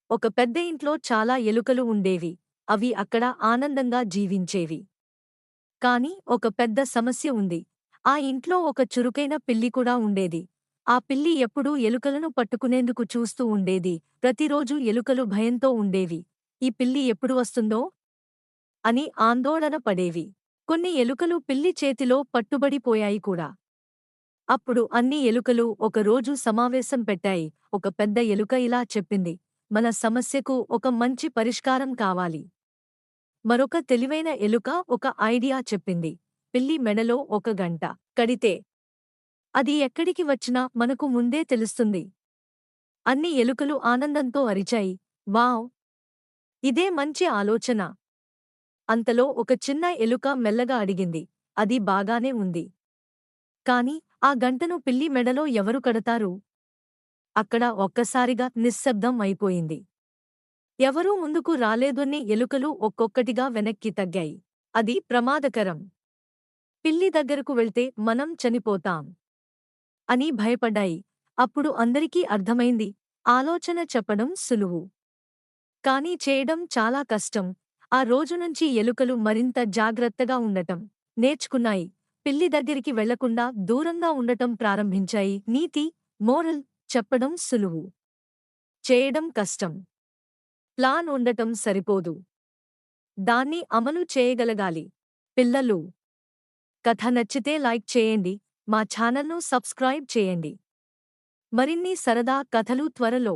ఒక పెద్ద ఇంట్లో చాలా ఎలుకలు ఉండేవి. అవి అక్కడ ఆనందంగా జీవించేవి. కాని ఒక పెద్ద సమస్య ఉంది. ఆ ఇంట్లో ఒక చురుకైన పిల్లి కూడా ఉండేది. ఆ పిల్లి ఎప్పుడూ ఎలుకలను పట్టుకునేందుకు చూస్తూ ఉండేది. ప్రతిరోజూ ఎలుకలు భయంతో ఉండేవి. ఈ పిల్లి ఎప్పుడు వస్తుందో అని ఆందోళన పడేవి. కొన్ని ఎలుకలు పిల్లి చేతిలో పట్టుబడిపోయాయి కూడా. అప్పుడు అన్ని ఎలుకలు ఒకరోజు సమావేశం పెట్టాయి. ఒక పెద్ద ఎలుక ఇలా చెప్పింది: మన సమస్యకు ఒక మంచి పరిష్కారం కావాలి. మరొక తెలివైన ఎలుక ఒక ఐడియా చెప్పింది: పిల్లి మెడలో ఒక గంట కడితే అది ఎక్కడికి వచ్చినా మనకు ముందే తెలుస్తుంది. అన్ని ఎలుకలు ఆనందంతో అరిచాయి: వావ్! ఇదే మంచి ఆలోచన. అంతలో ఒక చిన్న ఎలుక మెల్లగా అడిగింది: అది బాగానే ఉంది. కాని ఆ గంటను పిల్లి మెడలో ఎవరు కడతారు? అక్కడ ఒక్కసారిగా నిశ్శబ్దం అయిపోయింది. ఎవరూ ముందుకు రాలేదన్ని ఎలుకలు ఒక్కొక్కటిగా వెనక్కి తగ్గాయి. అది ప్రమాదకరం. పిల్లి దగ్గరకు వెళ్తే మనం చనిపోతాం అని భయపడ్డాయి. అప్పుడు అందరికీ అర్థమైంది: ఆలోచన చెప్పడం సులువు, కానీ చేయడం చాలా కష్టం. ఆ రోజునుంచి ఎలుకలు మరింత జాగ్రత్తగా ఉండటం నేర్చుకున్నాయి. పిల్లి దగ్గరికి వెళ్లకుండా దూరంగా ఉండటం ప్రారంభించాయి. నీతి, మోరల్: చెప్పడం సులువు, చేయడం కష్టం. ప్లాన్ ఉండటం సరిపోదు, దాన్ని అమలు చేయగలగాలి. పిల్లలు, కథ నచ్చితే లైక్ చేయండి, మా ఛానల్ను సబ్స్క్రైబ్ చేయండి. మరిన్ని సరదా కథలు త్వరలో.